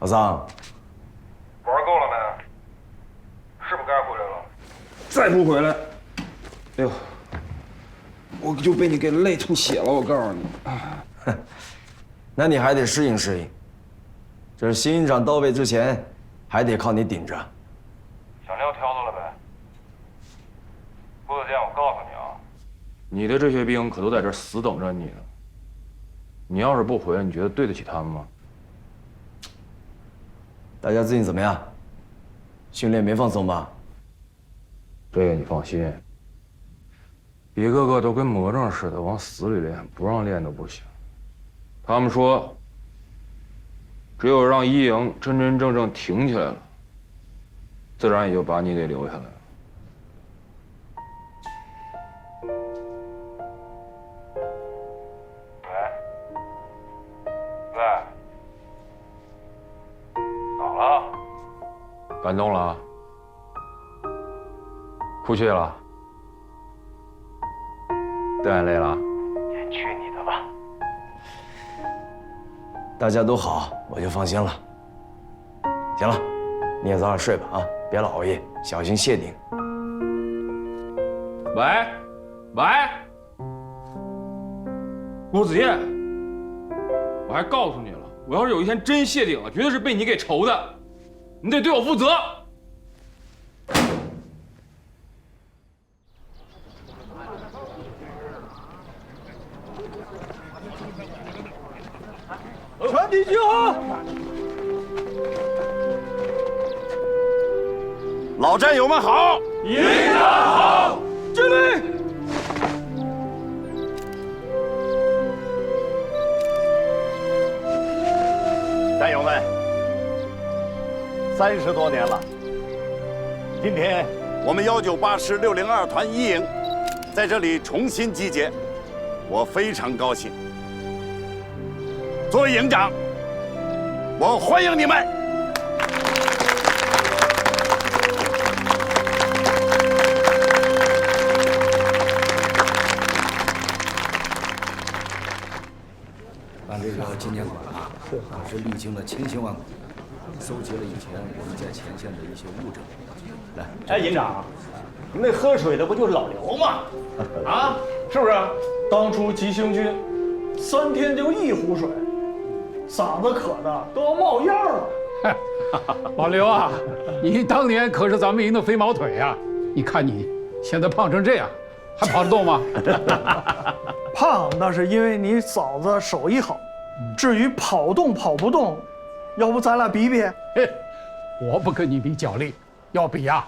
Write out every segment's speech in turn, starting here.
桑，玩够了没？是不是该回来了？再不回来，哎呦，我就被你给累吐血了！我告诉你，那你还得适应适应。这新营长到位之前，还得靠你顶着。想撂挑子了呗？副子监，我告诉你啊，你的这些兵可都在这儿死等着你呢。你要是不回来，你觉得对得起他们吗？大家最近怎么样？训练没放松吧？这个你放心，一个个都跟魔怔似的，往死里练，不让练都不行。他们说，只有让一营真真正正挺起来了，自然也就把你给留下来了。喂，咋了？感动了？哭泣了？掉眼泪了？去你的吧！大家都好，我就放心了。行了，你也早点睡吧啊，别老熬夜，小心谢顶。喂，喂，郭子夜，我还告诉你了，我要是有一天真谢顶了，绝对是被你给愁的，你得对我负责。全体集合！老战友们好！营长好！敬礼！战友们，30多年了，今天我们198师602团1营在这里重新集结，我非常高兴。作为营长，我欢迎你们。办这个纪念馆啊，可是历经了千辛万苦，搜集了以前我们在前线的一些物证。来，哎，营长，那喝水的不就是老刘吗？啊，是不是？当初急行军3天就1壶水，嗓子渴的都要冒烟了。老刘啊，你当年可是咱们营的飞毛腿呀！你看你现在胖成这样，还跑得动吗？胖那是因为你嫂子手艺好，至于跑动跑不动，要不咱俩比比？嘿，我不跟你比脚力，要比呀，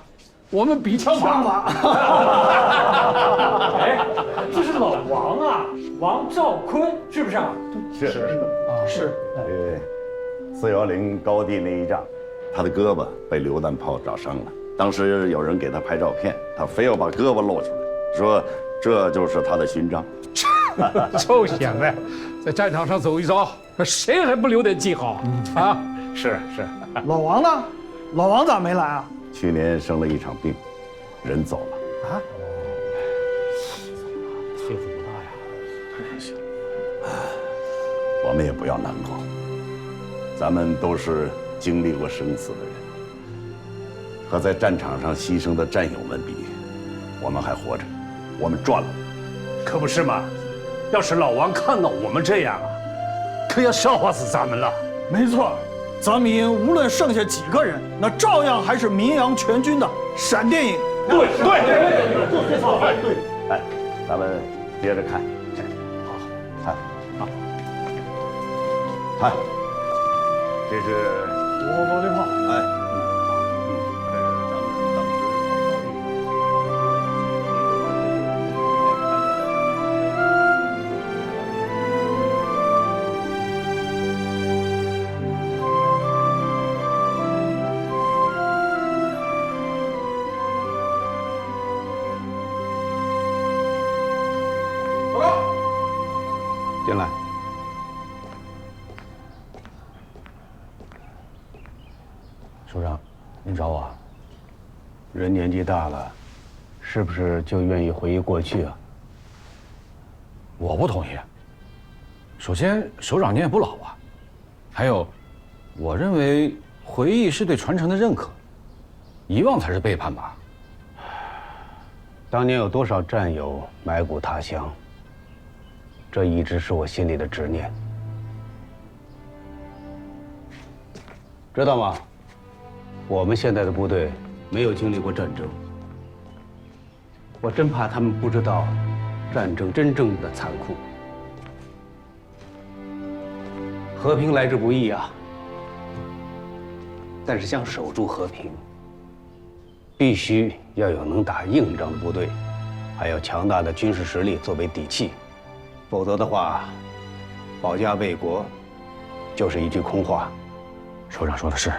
我们比枪法。哎，这是老王啊，王兆坤，是不是啊？是。410高地那一仗，他的胳膊被榴弹炮炸伤了。当时有人给他拍照片，他非要把胳膊露出来，说这就是他的勋章。臭显摆，在战场上走一遭，谁还不留点记号啊？是。老王呢？老王咋没来啊？去年生了一场病，人走了。啊？岁数不大呀，太可惜了。我们也不要难过，咱们都是经历过生死的人，和在战场上牺牲的战友们比，我们还活着，我们赚了。可不是嘛！要是老王看到我们这样啊，可要笑话死咱们了。没错，咱们营无论剩下几个人，那照样还是名扬全军的闪电营。对，哎，咱们接着看。好，看，这是5号高地炮。哎。进来。首长，您找我？人年纪大了，是不是就愿意回忆过去啊？我不同意。首先，首长您也不老啊，还有，我认为回忆是对传承的认可，遗忘才是背叛吧。当年有多少战友埋骨他乡，这一直是我心里的执念，知道吗？我们现在的部队没有经历过战争，我真怕他们不知道战争真正的残酷。和平来之不易啊，但是想守住和平，必须要有能打硬仗的部队，还有强大的军事实力作为底气，否则的话，保家卫国就是一句空话。首长说的是，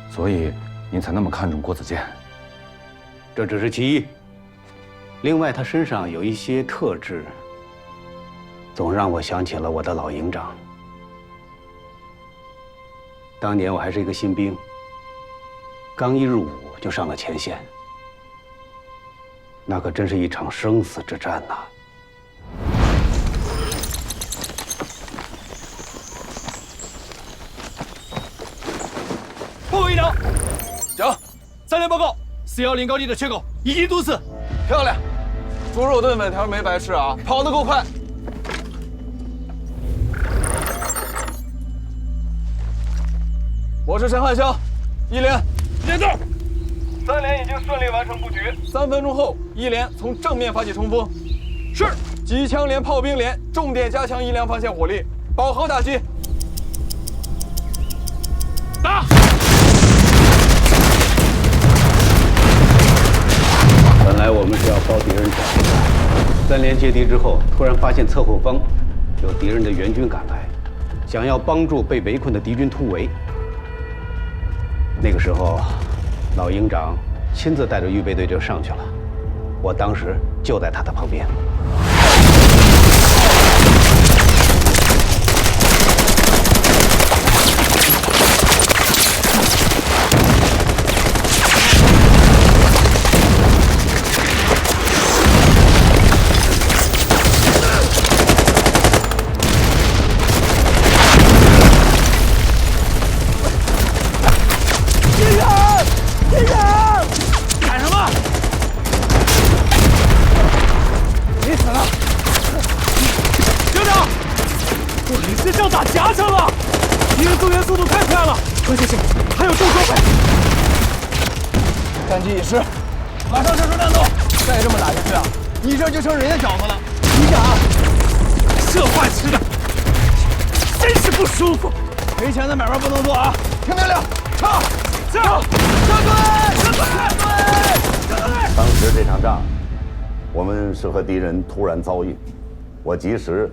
所以您才那么看重郭子健。这只是其一，另外他身上有一些特质，总让我想起了我的老营长。当年我还是一个新兵，刚一入伍就上了前线，那可真是一场生死之战呐！报告营长，讲，3连报告，410高地的缺口已经堵死。漂亮，猪肉炖粉条没白吃啊，跑得够快。我是陈汉霄，1连，连到。3连已经顺利完成布局，3分钟后，1连从正面发起冲锋。是。机枪连、炮兵连，重点加强1连防线火力，饱和打击。打！本来我们是要包敌人场的，3连接敌之后，突然发现侧后方有敌人的援军赶来，想要帮助被围困的敌军突围。那个时候，老营长亲自带着预备队就上去了，我当时就在他的旁边。战机已失，马上撤出战斗！再这么打下去啊，你这就成人家饺子了！你想啊，这饭吃的真是不舒服。赔钱的买卖不能做啊！听命令，撤！撤！撤退！撤退！撤退！当时这场仗，我们是和敌人突然遭遇，我及时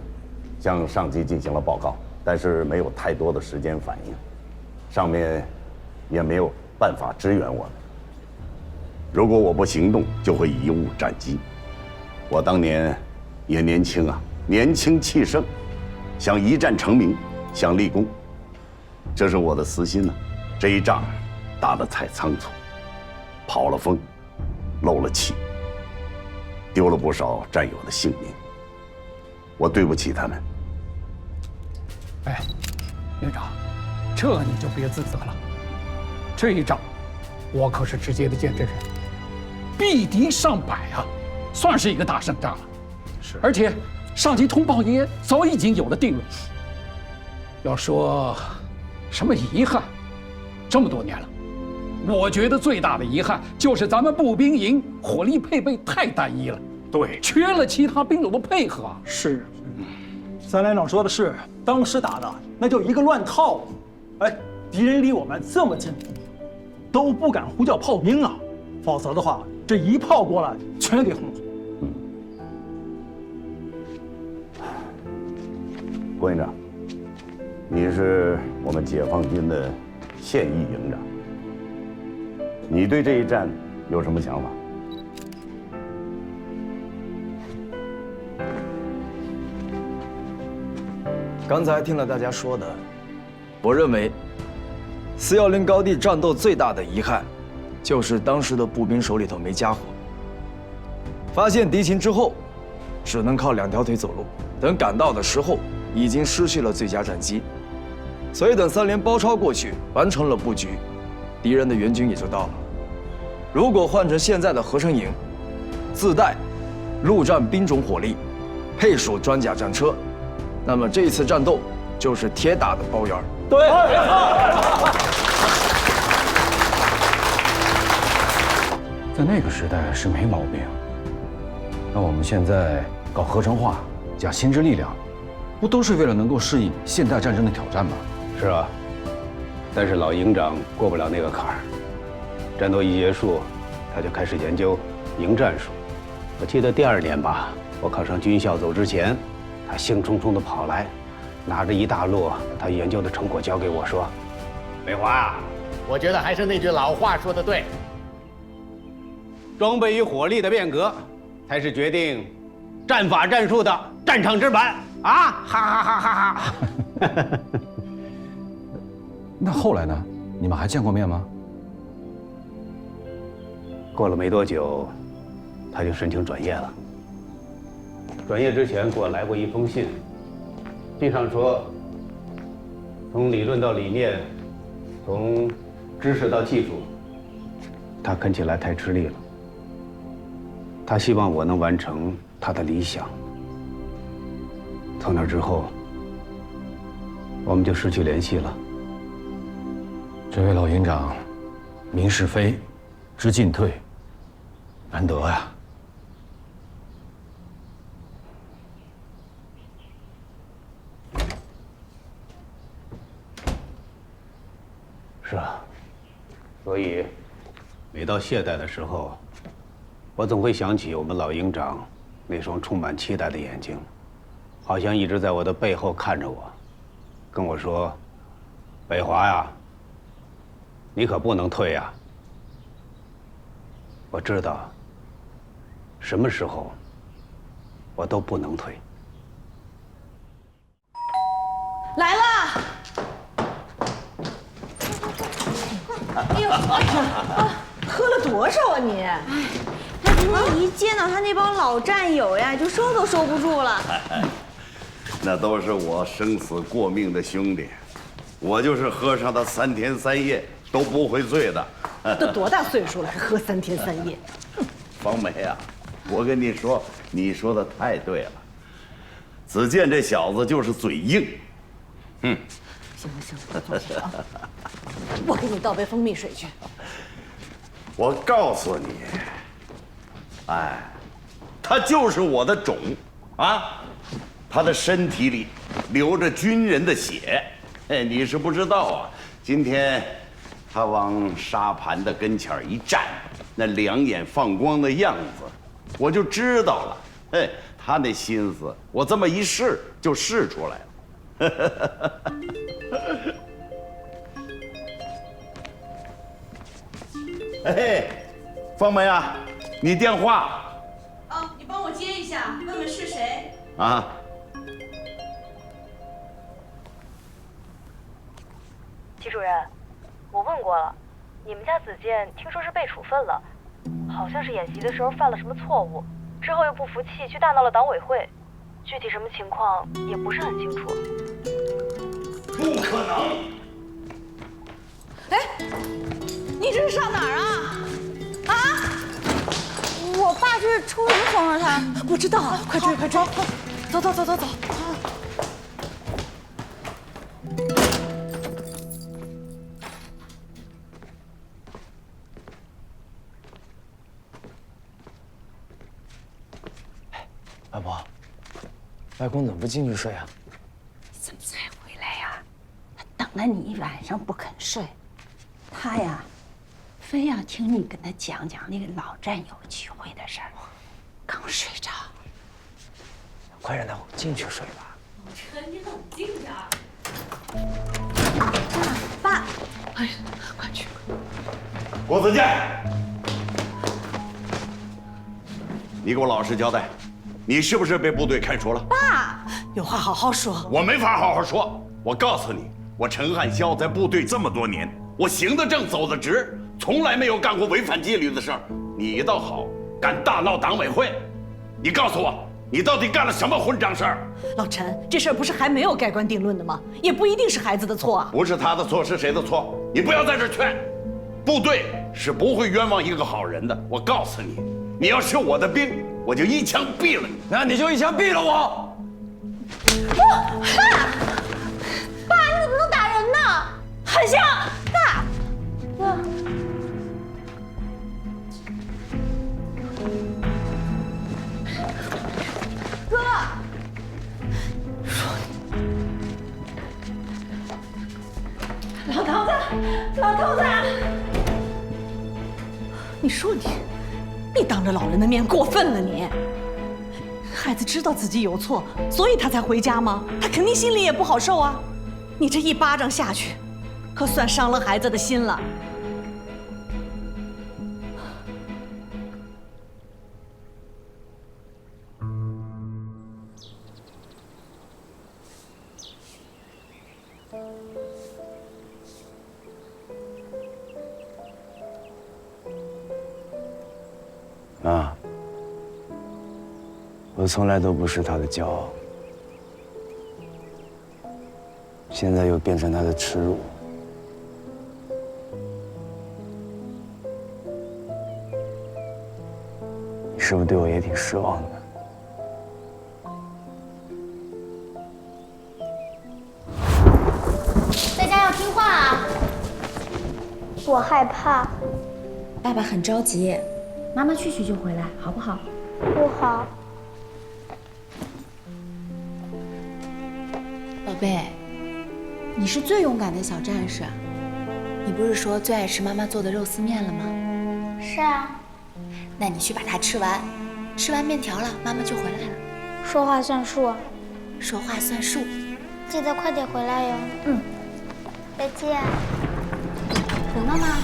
向上级进行了报告，但是没有太多的时间反应，上面也没有办法支援我们。如果我不行动，就会贻误战机。我当年也年轻啊，年轻气盛，想一战成名，想立功，这是我的私心呢。这一仗打得太仓促，跑了风，漏了气，丢了不少战友的性命，我对不起他们。哎，营长，这你就别自责了。这一仗，我可是直接的见证人，毙敌上百啊，算是一个大胜仗了。是，而且上级通报也早已经有了定论。要说什么遗憾，这么多年了，我觉得最大的遗憾就是咱们步兵营火力配备太单一了，对，缺了其他兵种的配合。是，3连长说的是，当时打的那就一个乱套。哎，敌人离我们这么近，都不敢呼叫炮兵啊，否则的话，这一炮过来，全给轰了。郭营长，你是我们解放军的现役营长，你对这一战有什么想法？刚才听了大家说的，我认为410高地战斗最大的遗憾，就是当时的步兵手里头没家伙。发现敌情之后，只能靠2条腿走路，等赶到的时候，已经失去了最佳战机。所以等3连包抄过去，完成了布局，敌人的援军也就到了。如果换成现在的合成营，自带陆战兵种火力，配属装甲战车，那么这一次战斗就是铁打的包圆。对。在那个时代是没毛病。那我们现在搞合成化加心智力量，不都是为了能够适应现代战争的挑战吗？是啊，但是老营长过不了那个坎儿。战斗一结束，他就开始研究营战术。我记得第2年吧，我考上军校走之前，他兴冲冲地跑来，拿着一大摞他研究的成果交给我，说：“北华啊，我觉得还是那句老话说的对，装备与火力的变革，才是决定战法战术的战场之本啊！”哈哈哈哈哈！那后来呢？你们还见过面吗？过了没多久，他就申请转业了。转业之前给我来过一封信，信上说，从理论到理念，从知识到技术，他跟起来太吃力了。他希望我能完成他的理想。从那之后，我们就失去联系了。这位老营长，明是非，知进退，难得呀。是啊，所以每到懈怠的时候，我总会想起我们老营长那双充满期待的眼睛，好像一直在我的背后看着我，跟我说：“北华呀，你可不能退呀。”我知道，什么时候我都不能退。来啦！哎呦，喝了多少啊你？他今天一见到他那帮老战友呀，就收都收不住了。那都是我生死过命的兄弟，我就是喝上他3天3夜都不会醉的。都多大岁数了，还喝3天3夜？方梅啊，我跟你说，你说的太对了。子健这小子就是嘴硬。行了行了，坐下啊！我给你倒杯蜂蜜水去。我告诉你，哎，他就是我的种啊，他的身体里流着军人的血。哎，你是不知道啊，今天他往沙盘的跟前一站，那两眼放光的样子，我就知道了。哎，他那心思，我这么一试就试出来了。哎，方梅啊，你电话。哦，你帮我接一下，问问是谁。啊。齐主任，我问过了，你们家子健听说是被处分了，好像是演习的时候犯了什么错误，之后又不服气去大闹了党委会，具体什么情况也不是很清楚。不可能！哎，你这是上哪儿啊？啊！我爸这是抽什么风啊？他不知道啊，快追快追！走走走走走！外婆，外公怎么不进去睡啊？怎么才回来呀？他等了你一晚上不肯睡，他呀，非要听你跟他讲讲那个老战友聚会的事儿，刚睡着。快让他进去睡吧。晨，你冷静点儿。爸，哎呀，快去！郭子健，你给我老实交代，你是不是被部队开除了？爸，有话好好说。我没法好好说。我告诉你，我陈汉霄在部队这么多年，我行得正，走得直，从来没有干过违反纪律的事儿。你倒好，敢大闹党委会，你告诉我，你到底干了什么混账事儿？老陈，这事儿不是还没有盖棺定论的吗？也不一定是孩子的错啊。不是他的错，是谁的错？你不要在这儿劝。部队是不会冤枉一个好人的。我告诉你，你要是我的兵，我就一枪毙了你。那你就一枪毙了我！爸，你怎么能打人呢？很像爸。哥，老头子，老头子，你说你当着老人的面过分了你！孩子知道自己有错，所以他才回家吗？他肯定心里也不好受啊！你这一巴掌下去，可算伤了孩子的心了。妈，我从来都不是他的骄傲，现在又变成他的耻辱。你是不是对我也挺失望的？在家要听话啊！我害怕。爸爸很着急，妈妈去就回来，好不好？不好。宝贝，你是最勇敢的小战士。你不是说最爱吃妈妈做的肉丝面了吗？是啊。那你去把它吃完，吃完面条了，妈妈就回来了。说话算数。说话算数。记得快点回来哟。嗯。再见。等妈妈啊。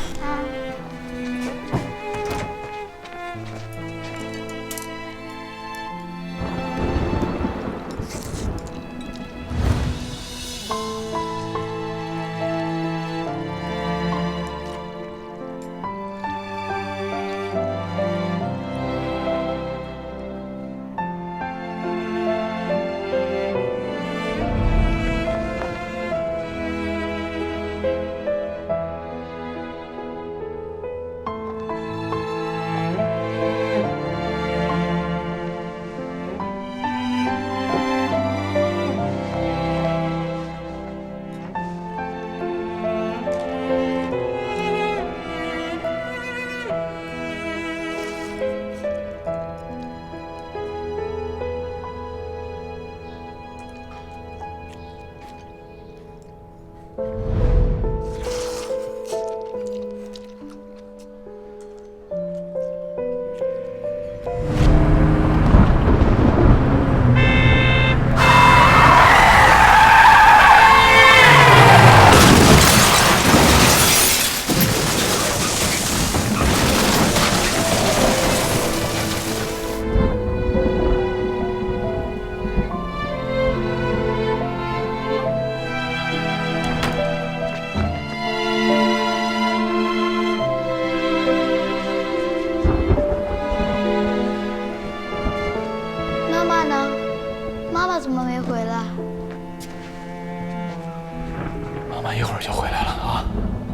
怎么没回来？妈妈一会儿就回来了啊。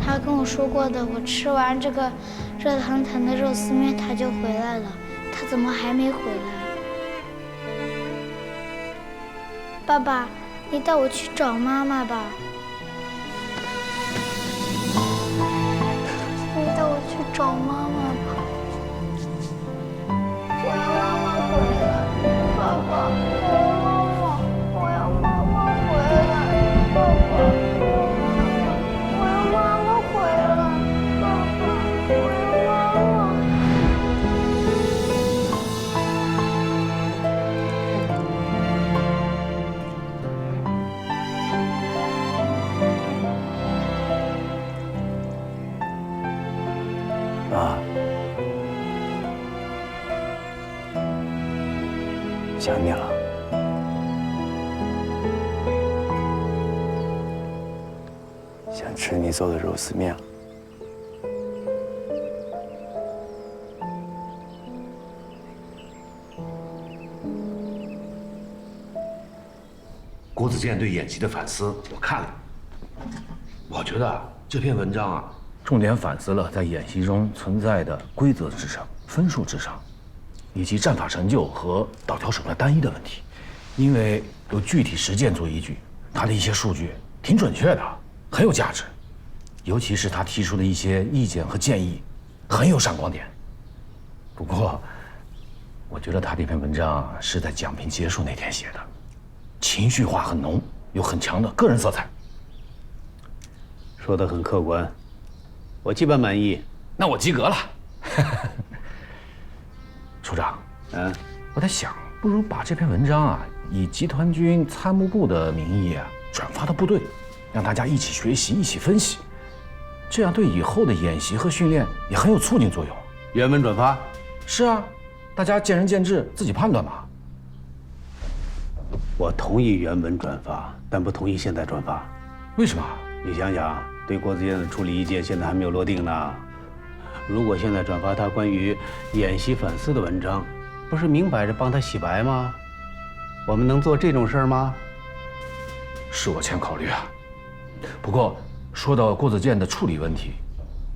他跟我说过的，我吃完这个热腾腾的肉丝面，他就回来了。他怎么还没回来？爸爸，你带我去找妈妈吧。你带我去找妈妈吧。我要妈妈回来，爸爸，我要妈妈回来，爸爸，我要妈妈回来，爸爸，我要妈妈。妈，想你了。想吃你做的肉丝面了。郭子健对演习的反思，我看了。我觉得这篇文章啊，重点反思了在演习中存在的规则至上、分数至上，以及战法成就和导调手段单一的问题。因为有具体实践做依据，他的一些数据挺准确的，很有价值。尤其是他提出的一些意见和建议，很有闪光点。不过，我觉得他这篇文章是在讲评结束那天写的，情绪化很浓，有很强的个人色彩。说得很客观，我基本满意。那我及格了。处长，我在想，不如把这篇文章啊，以集团军参谋部的名义啊，转发到部队，让大家一起学习，一起分析，这样对以后的演习和训练也很有促进作用。原文转发？是啊，大家见仁见智，自己判断嘛。我同意原文转发，但不同意现在转发。为什么？你想想，对郭子健的处理意见现在还没有落定呢。如果现在转发他关于演习反思的文章，不是明摆着帮他洗白吗？我们能做这种事儿吗？是我欠考虑啊。不过说到郭子健的处理问题，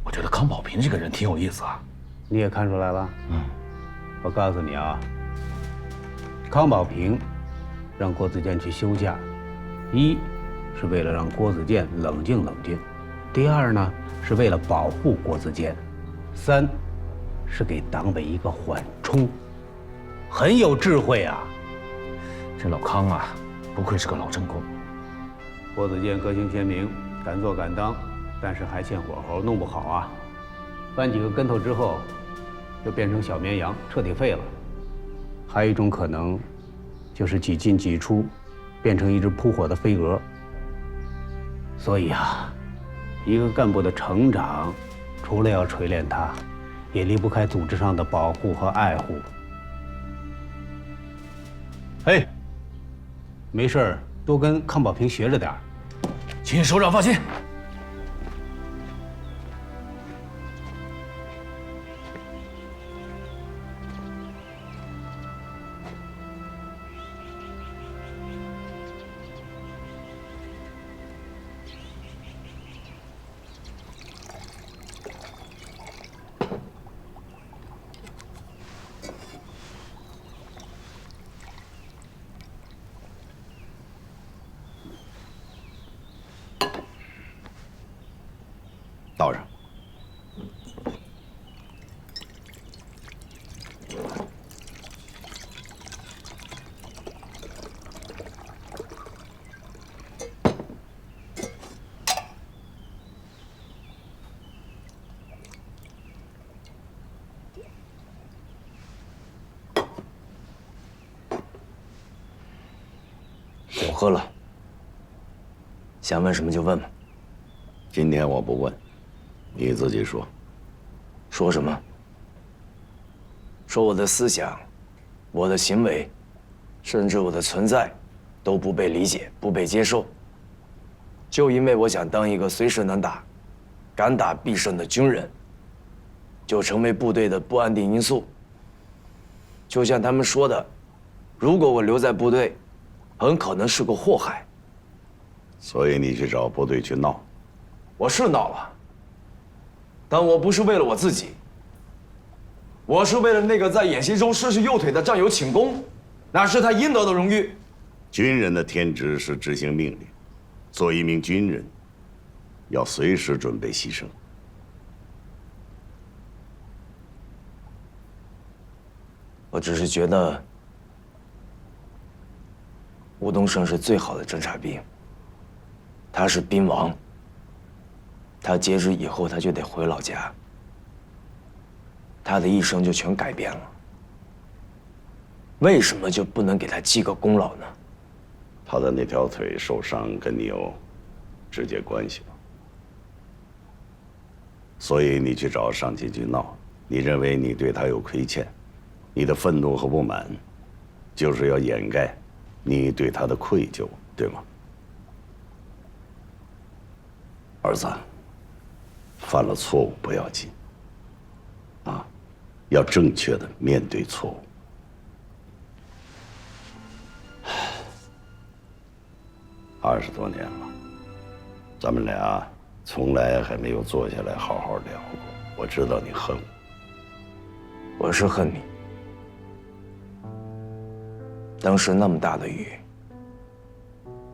我觉得康宝平这个人挺有意思啊。你也看出来了？我告诉你啊，康宝平让郭子健去休假，一是为了让郭子健冷静冷静，第二呢是为了保护郭子健，三是给党委一个缓冲，很有智慧啊。这老康啊，不愧是个老正宫。郭子健个性鲜明，敢做敢当，但是还欠火候，弄不好啊，翻几个跟头之后，就变成小绵羊，彻底废了。还有一种可能，就是几进几出，变成一只扑火的飞蛾。所以啊，一个干部的成长，除了要锤炼他，也离不开组织上的保护和爱护。哎，没事儿，多跟康宝平学着点儿。请首长放心。倒上。我喝了，想问什么就问吧。今天我不问，你自己说。说什么？说我的思想，我的行为，甚至我的存在，都不被理解，不被接受。就因为我想当一个随时能打、敢打必胜的军人，就成为部队的不安定因素。就像他们说的，如果我留在部队，很可能是个祸害。所以你去找部队去闹。我是闹了，但我不是为了我自己，我是为了那个在演习中失去右腿的战友请功，那是他应得的荣誉。军人的天职是执行命令，做一名军人，要随时准备牺牲。我只是觉得，吴东胜是最好的侦察兵，他是兵王。他截肢以后，他就得回老家，他的一生就全改变了。为什么就不能给他记个功劳呢？他的那条腿受伤跟你有直接关系吗？所以你去找上级去闹，你认为你对他有亏欠，你的愤怒和不满，就是要掩盖你对他的愧疚，对吗？儿子，犯了错误不要紧，啊，要正确的面对错误。20多年了，咱们俩从来还没有坐下来好好聊过。我知道你恨我，我是恨你。当时那么大的雨，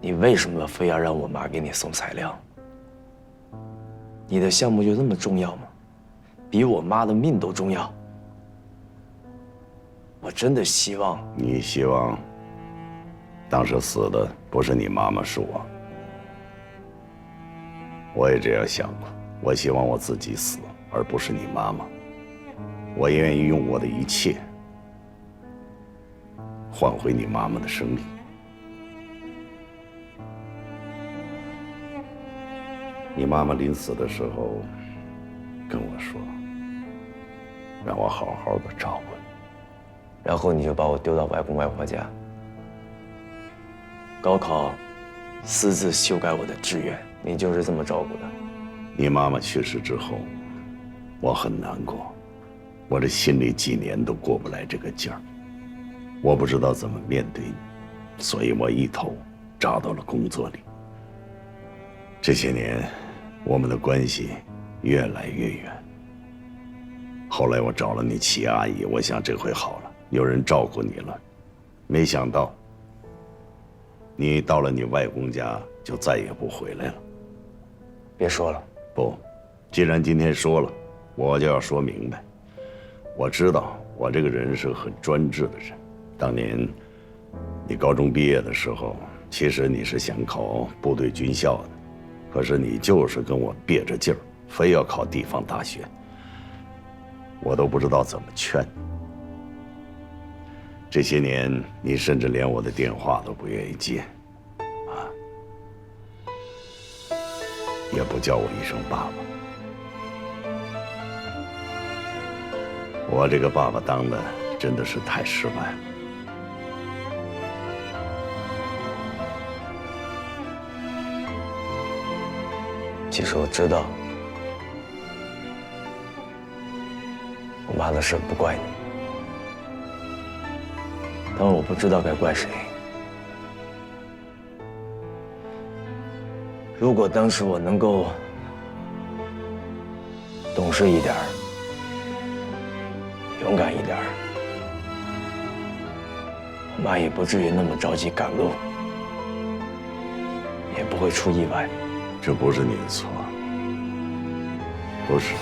你为什么非要让我妈给你送材料？你的项目就那么重要吗？比我妈的命都重要？我真的希望你希望当时死的不是你妈妈，是我。我也这样想过，我希望我自己死，而不是你妈妈。我也愿意用我的一切换回你妈妈的生命。你妈妈临死的时候跟我说，让我好好的照顾你。然后你就把我丢到外公外婆家，高考私自修改我的志愿，你就是这么照顾的。你妈妈去世之后，我很难过，我这心里几年都过不来这个劲儿，我不知道怎么面对你，所以我一头扎到了工作里。这些年，我们的关系越来越远。后来我找了你齐阿姨，我想这回好了，有人照顾你了。没想到，你到了你外公家就再也不回来了。别说了。不，既然今天说了，我就要说明白。我知道我这个人是很专制的人。当年你高中毕业的时候，其实你是想考部队军校的，可是你就是跟我憋着劲儿，非要考地方大学。我都不知道怎么劝你。这些年，你甚至连我的电话都不愿意接，也不叫我一声爸爸。我这个爸爸当的真的是太失败了。其实我知道，我妈的事不怪你，但我不知道该怪谁。如果当时我能够懂事一点儿，勇敢一点儿，我妈也不至于那么着急赶路，也不会出意外。这不是你的错，不是。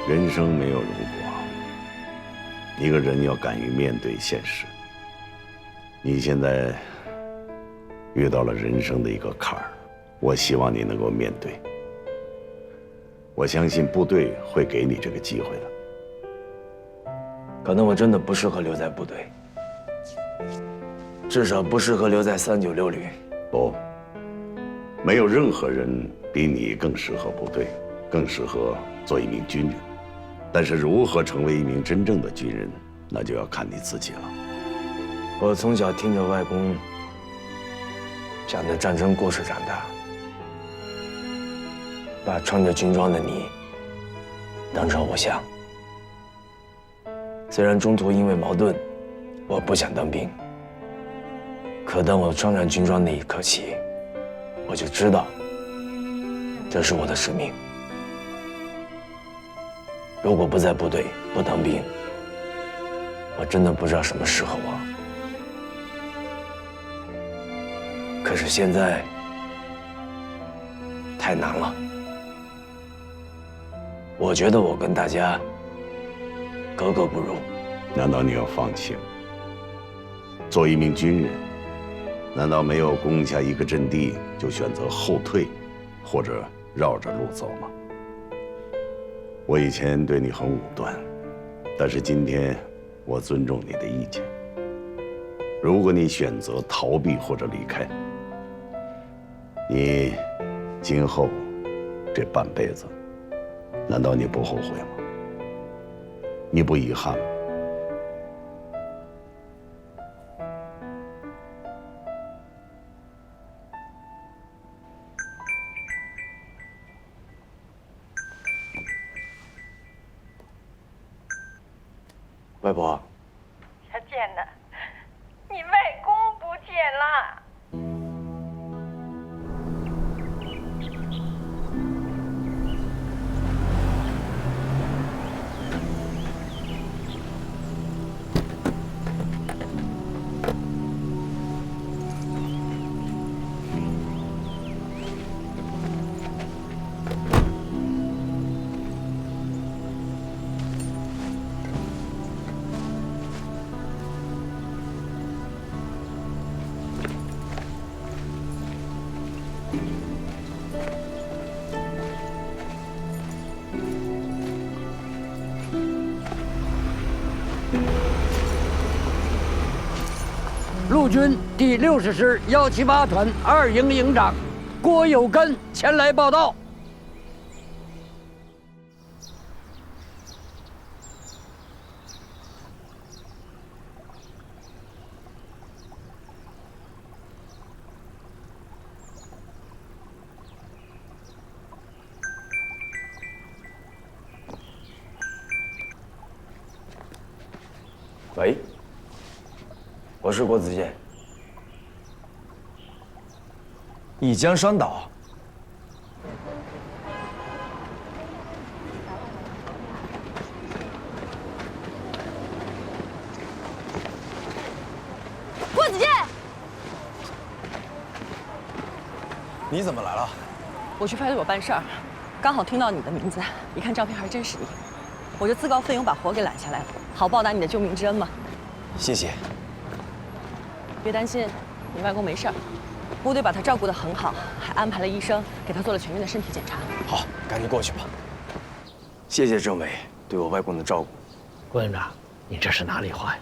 人生没有如果，一个人要敢于面对现实。你现在遇到了人生的一个坎儿，我希望你能够面对。我相信部队会给你这个机会的。可能我真的不适合留在部队，至少不适合留在396旅。不，没有任何人比你更适合部队，更适合做一名军人。但是如何成为一名真正的军人，那就要看你自己了。我从小听着外公讲的战争故事长大，把穿着军装的你当成偶像。虽然中途因为矛盾，我不想当兵，可当我穿上军装那一刻起，我就知道这是我的使命。如果不在部队，不当兵，我真的不知道什么适合我。可是现在太难了，我觉得我跟大家格格不入。难道你要放弃吗？做一名军人，难道没有攻下一个阵地就选择后退，或者绕着路走吗？我以前对你很武断，但是今天我尊重你的意见。如果你选择逃避或者离开，你今后这半辈子，难道你不后悔吗？你不遗憾吗？外婆，小健呐，你外公不见了。陆军第60师178团2营营长郭有根前来报道。喂，我是郭子健。一江山岛。郭子健，你怎么来了？我去派出所办事儿，刚好听到你的名字，一看照片还真是你，我就自告奋勇把活给揽下来了。 好报答你的救命之恩嘛！谢谢。别担心，你外公没事儿，部队把他照顾得很好，还安排了医生给他做了全面的身体检查。好，赶紧过去吧。谢谢政委对我外公的照顾。郭营长，你这是哪里话呀？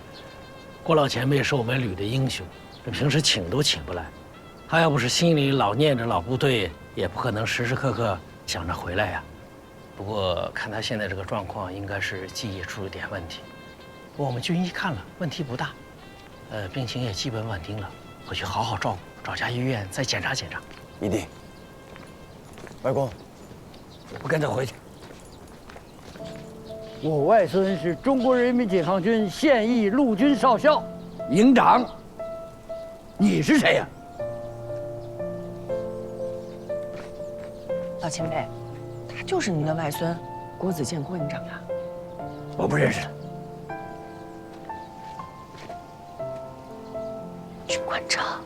郭老前辈是我们旅的英雄，这平时请都请不来，他要不是心里老念着老部队，也不可能时时刻刻想着回来呀。不过看他现在这个状况，应该是记忆出了点问题。 我们军医看了，问题不大，病情也基本稳定了，回去好好照顾，找家医院再检查检查。一定。外公，我跟着回去。我外孙是中国人民解放军现役陆军少校，营长。你是谁呀？老前辈，他就是您的外孙，郭子健郭营长啊。我不认识他。 去观察。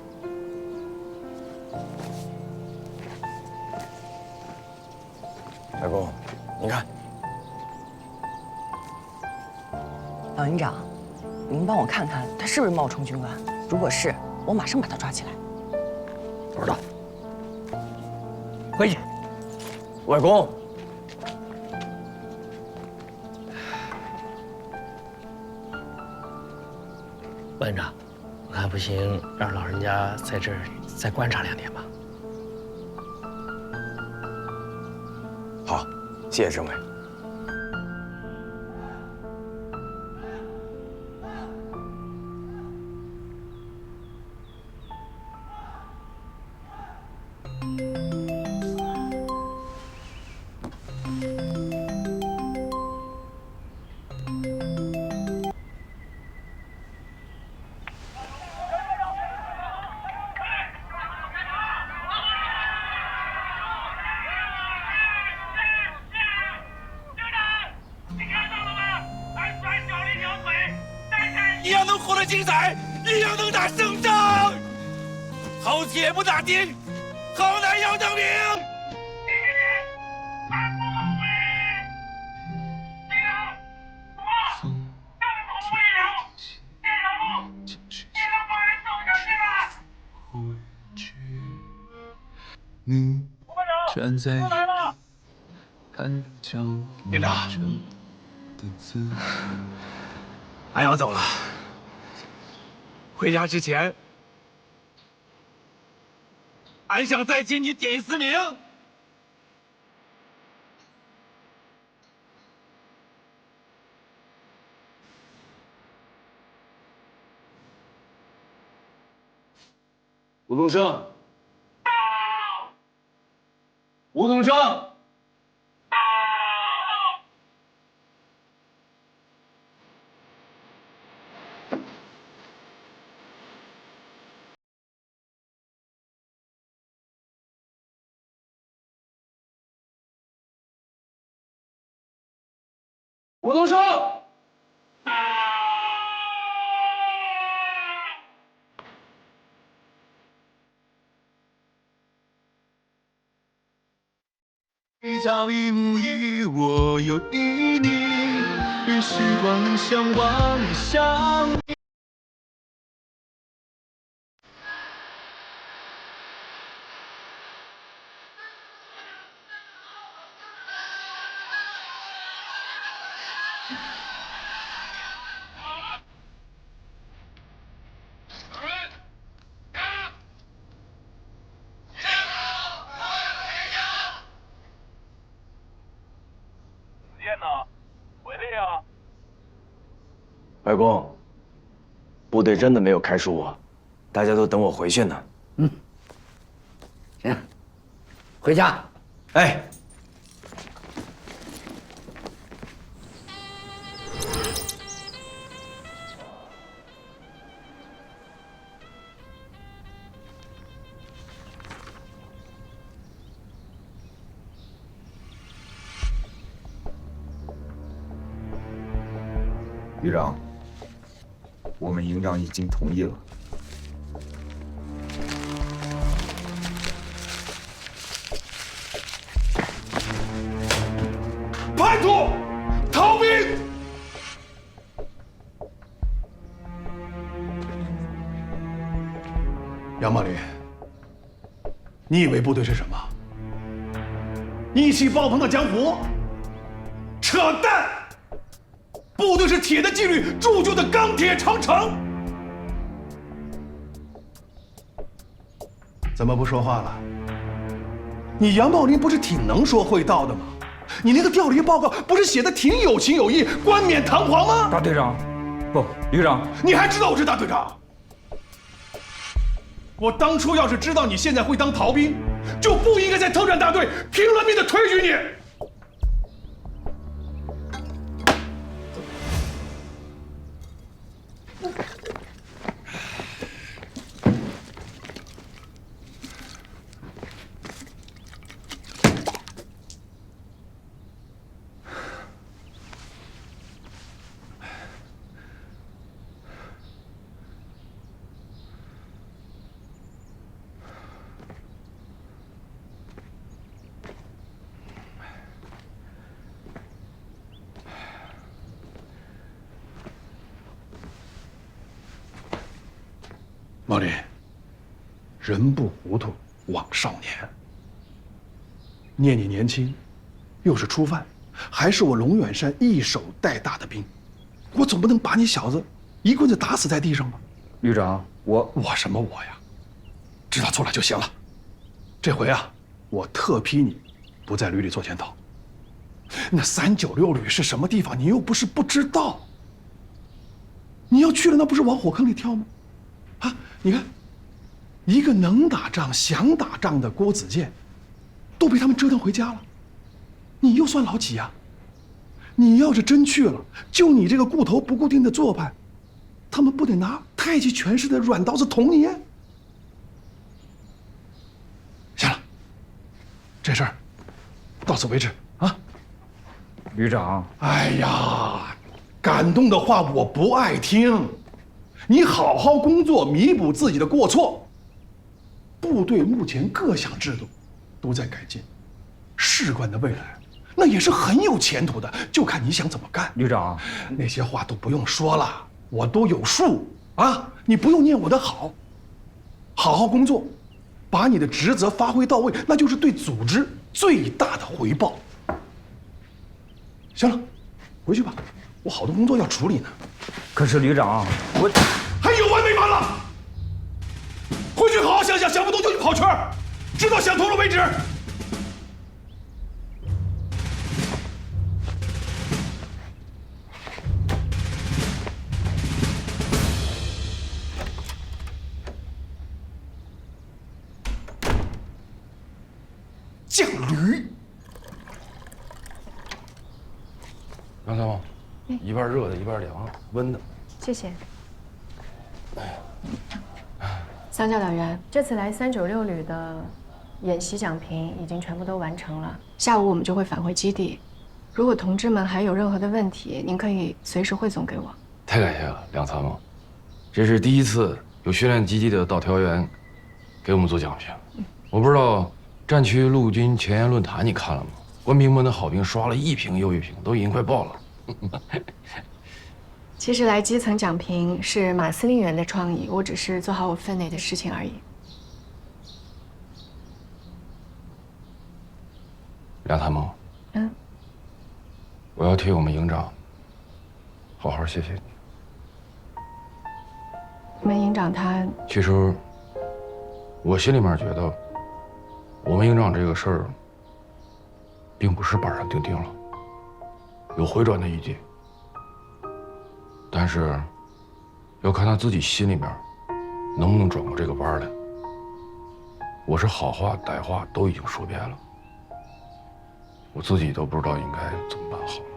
外公，您看，老营长，您帮我看看他是不是冒充军官？如果是，我马上把他抓起来。不知道。回去。外公。 班长，我看不行，让老人家在这儿再观察2天吧。好，谢谢政委。一样能活得精彩，一样能打胜仗。好铁不打钉，好男要当兵。你站在看江连长，俺要走了。回家之前，俺想再敬你点一次名。吴东升，吴东升。 吴东升，一朝一暮一我有一你，与时光相望相依。外公，部队真的没有开除我，大家都等我回去呢。行，回家。哎。旅长，我们营长已经同意了。叛徒，逃兵！杨茂林，你以为部队是什么？意气爆棚的江湖？扯淡！部队是铁的纪律铸就的钢铁长城。怎么不说话了？你杨茂林不是挺能说会道的吗？你那个调离报告不是写的挺有情有义、冠冕堂皇吗？大队长，不，旅长，你还知道我是大队长？我当初要是知道你现在会当逃兵，就不应该在特战大队拼了命的推举你。茂林，人不糊涂枉少年。念你年轻，又是初犯，还是我龙远山一手带大的兵，我总不能把你小子一棍子打死在地上吧？旅长，我什么我呀？知道错了就行了。这回啊，我特批你不在旅里做检讨。那396旅是什么地方，你又不是不知道。你要去了，那不是往火坑里跳吗？啊，你看，一个能打仗、想打仗的郭子健，都被他们折腾回家了，你又算老几呀？你要是真去了，就你这个顾头不顾腚的做派，他们不得拿太极拳似的软刀子捅你？行了，这事儿到此为止啊。旅长，哎呀，感动的话我不爱听。你好好工作，弥补自己的过错。部队目前各项制度都在改进，士官的未来那也是很有前途的，就看你想怎么干。旅长，那些话都不用说了，我都有数啊！你不用念我的好，好好工作，把你的职责发挥到位，那就是对组织最大的回报。行了，回去吧，我好多工作要处理呢。可是旅长，我还有完没完了？回去好好想想，想不通就去跑圈儿，直到想通了为止。犟驴！杨参谋，一半热的，一半凉的，温的。谢谢。桑教导员，这次来396旅的演习讲评已经全部都完成了，下午我们就会返回基地。如果同志们还有任何的问题，您可以随时汇总给我。太感谢了，梁参谋，这是第一次有训练基地的导调员给我们做讲评。我不知道战区陆军前沿论坛你看了吗？官兵们的好评刷了一屏又一屏，都已经快爆了。其实来基层讲评是马司令员的创意，我只是做好我分内的事情而已。梁参谋，我要替我们营长好好谢谢你。我们营长他……其实我心里面觉得，我们营长这个事儿，并不是板上钉钉了，有回转的余地。但是要看他自己心里面能不能转过这个弯来。我是好话歹话都已经说遍了，我自己都不知道应该怎么办好。